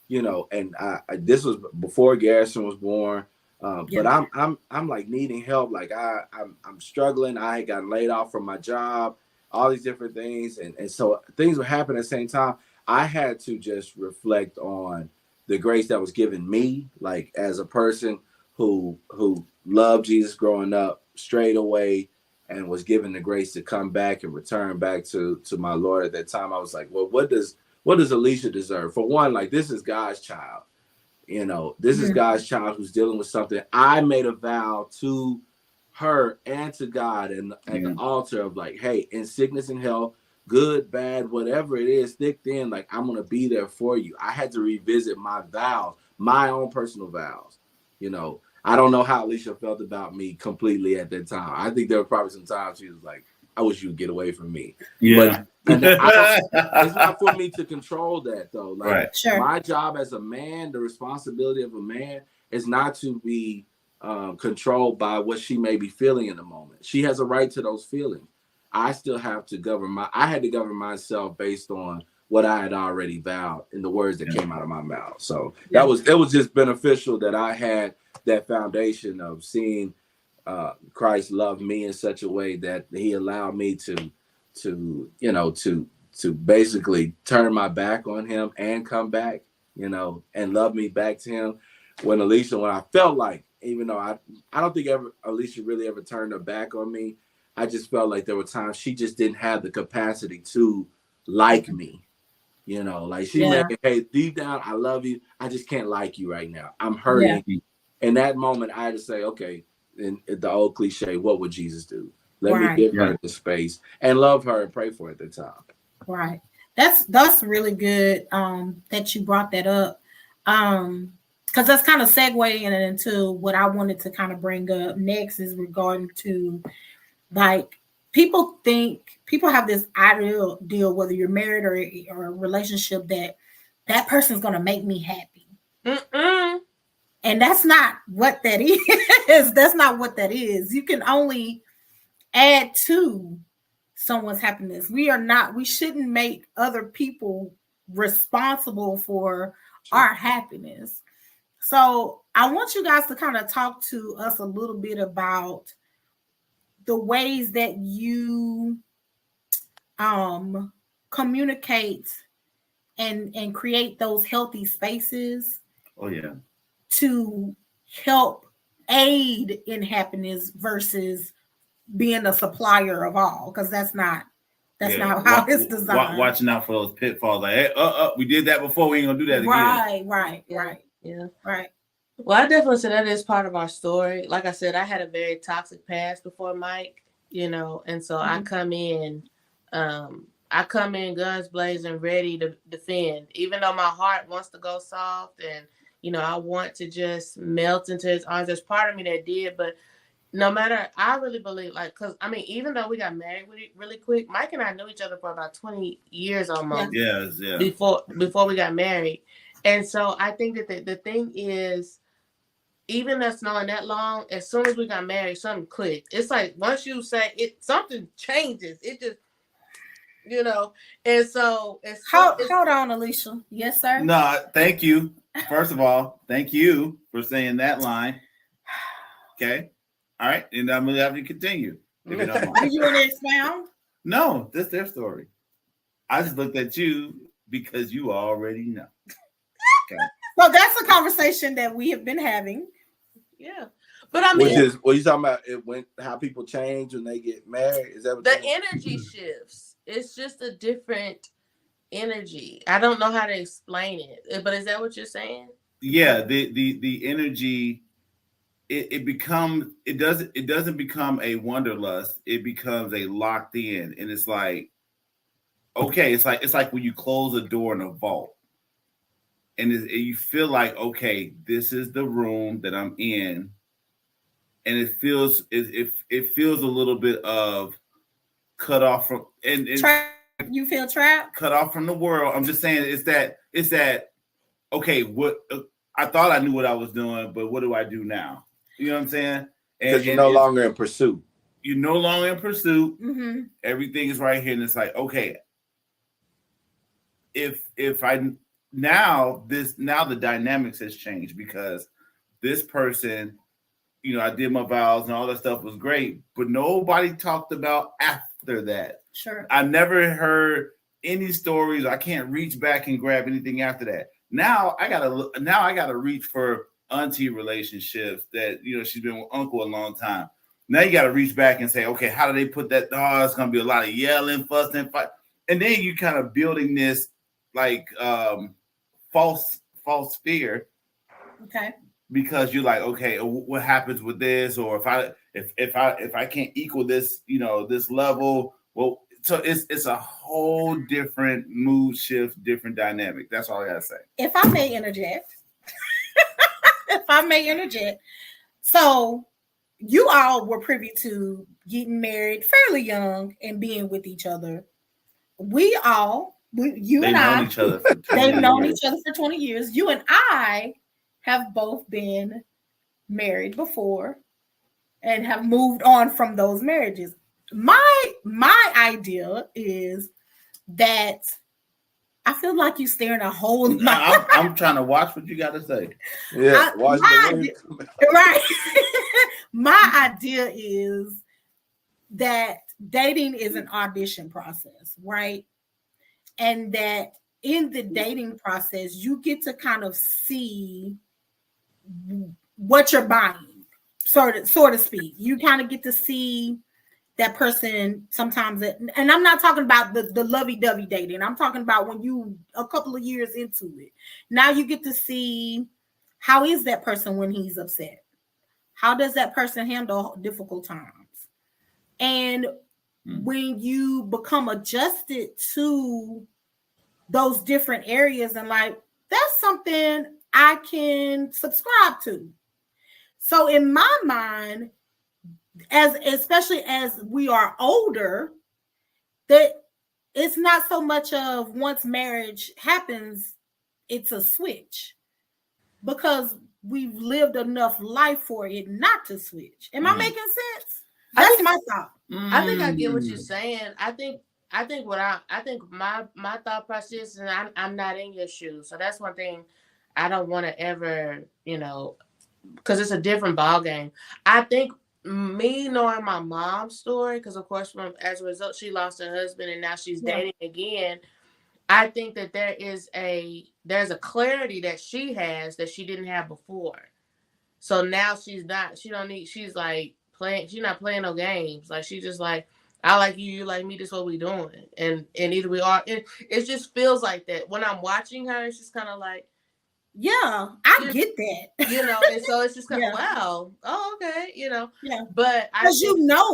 you know. And I this was before Garrison was born. But I'm like needing help. Like I'm struggling. I had gotten laid off from my job, all these different things. And so things were happening at the same time. I had to just reflect on the grace that was given me, like as a person who loved Jesus growing up, strayed away, and was given the grace to come back and return back to my Lord. At that time, I was like, well, what does Alicia deserve? For one, like, this is God's child. You know, this is God's child who's dealing with something. I made a vow to her and to God and at the altar of like, hey, in sickness and health, good, bad, whatever it is, thick, thin, like, I'm going to be there for you. I had to revisit my vows, my own personal vows. You know, I don't know how Alicia felt about me completely at that time. I think there were probably some times she was like, I wish you would get away from me. Yeah. But it's not for me to control that, though. Like, my job as a man, the responsibility of a man is not to be controlled by what she may be feeling in the moment. She has a right to those feelings. I still have to I had to govern myself based on what I had already vowed in the words that came out of my mouth. So it was just beneficial that I had that foundation of seeing Christ love me in such a way that he allowed me to basically turn my back on him and come back, you know, and love me back to him. When I felt like, even though I don't think Alicia really ever turned her back on me, I just felt like there were times she just didn't have the capacity to like me. You know, like she may, hey, deep down, I love you. I just can't like you right now. I'm hurting. Yeah. In that moment, I had to say, okay, in the old cliche, what would Jesus do? Let me give her the space and love her and pray for her at the time. Right. That's really good that you brought that up. Because that's kind of segueing into what I wanted to kind of bring up next is regarding to, like, people have this ideal deal, whether you're married or a relationship, that person's going to make me happy. And that's not what that is. That's not what that is. You can only add to someone's happiness. We shouldn't make other people responsible for our happiness. So I want you guys to kind of talk to us a little bit about the ways that you communicate and create those healthy spaces. Oh yeah. To help aid in happiness versus being a supplier of all, because that's not how it's designed. Watching out for those pitfalls. Like, hey, we did that before. We ain't gonna do that again. Right. Yeah. Right. Well, I definitely say that is part of our story. Like I said, I had a very toxic past before Mike, you know, and so I come in guns blazing, ready to defend, even though my heart wants to go soft and, you know, I want to just melt into his arms. There's part of me that did, but no matter, I really believe, like, because, I mean, even though we got married really quick, Mike and I knew each other for about 20 years almost. Yes. Before we got married. And so I think that the thing is, even us knowing that long, as soon as we got married, something clicked. It's like, once you say it, something changes. It just, you know, and so hold on, Alicia. Yes, sir. No, thank you. First of all, thank you for saying that line. Okay. All right. And I'm going to have you continue. If you don't mind. Do you want to expound? No, that's their story. I just looked at you because you already know. Okay. So that's a conversation that we have been having. Yeah. But I mean, which is what you talking about, how people change when they get married? Is that what the energy shifts? It's just a different energy. I don't know how to explain it, but is that what you're saying? Yeah, the energy, it doesn't become a wanderlust. It becomes a locked in, and it's like, okay, it's like when you close a door in a vault, and you feel like, okay, this is the room that I'm in, and it feels a little bit of cut off from and you feel trapped, cut off from the world. I'm just saying, it's that okay, what I thought I knew what I was doing, but what do I do now? You know what I'm saying? Because you're no longer in pursuit. You're no longer in pursuit. Mm-hmm. Everything is right here, and it's like, okay, if I now the dynamics has changed, because this person, you know, I did my vows and all that stuff was great, but nobody talked about after that. Sure. I never heard any stories. I can't reach back and grab anything after that. Now I gotta reach for auntie relationships that, you know, she's been with uncle a long time. Now you gotta reach back and say, okay, how do they put that? Oh, it's gonna be a lot of yelling, fussing, fight. And then you kind of building this like false fear. Okay. Because you're like, okay, what happens with this? Or if I can't equal this, you know, this level, well, so it's a whole different mood shift, different dynamic. That's all I gotta say. If I may interject, so you all were privy to getting married fairly young and being with each other. They've known each other for 20 years. You and I have both been married before and have moved on from those marriages. My idea is that I feel like you're staring a whole lot. I'm trying to watch what you got to say. Yeah, watch right. My idea is that dating is an audition process, right? And that in the dating process, you get to kind of see what you're buying, so to speak. You kind of get to see that person sometimes, and I'm not talking about the lovey-dovey dating. I'm talking about when you a couple of years into it. Now you get to see, how is that person when he's upset? How does that person handle difficult times? And when you become adjusted to those different areas and like, that's something I can subscribe to. So in my mind, especially as we are older, that it's not so much of once marriage happens, it's a switch, because we've lived enough life for it not to switch. Am I making sense? That's my thought. I think I get what you're saying. I think my thought process, and I'm not in your shoes, so that's one thing I don't want to ever, you know, because it's a different ball game. I think me knowing my mom's story, because of course, as a result, she lost her husband and now she's dating again. I think that there's a clarity that she has that she didn't have before. So now she's not playing no games. Like, she's just like, I like you, you like me, this is what we doing. And either we are, it just feels like that. When I'm watching her, it's just kind of like, yeah, I get that. You know, and so it's just kind of, wow, oh, okay, you know. Yeah. But because you know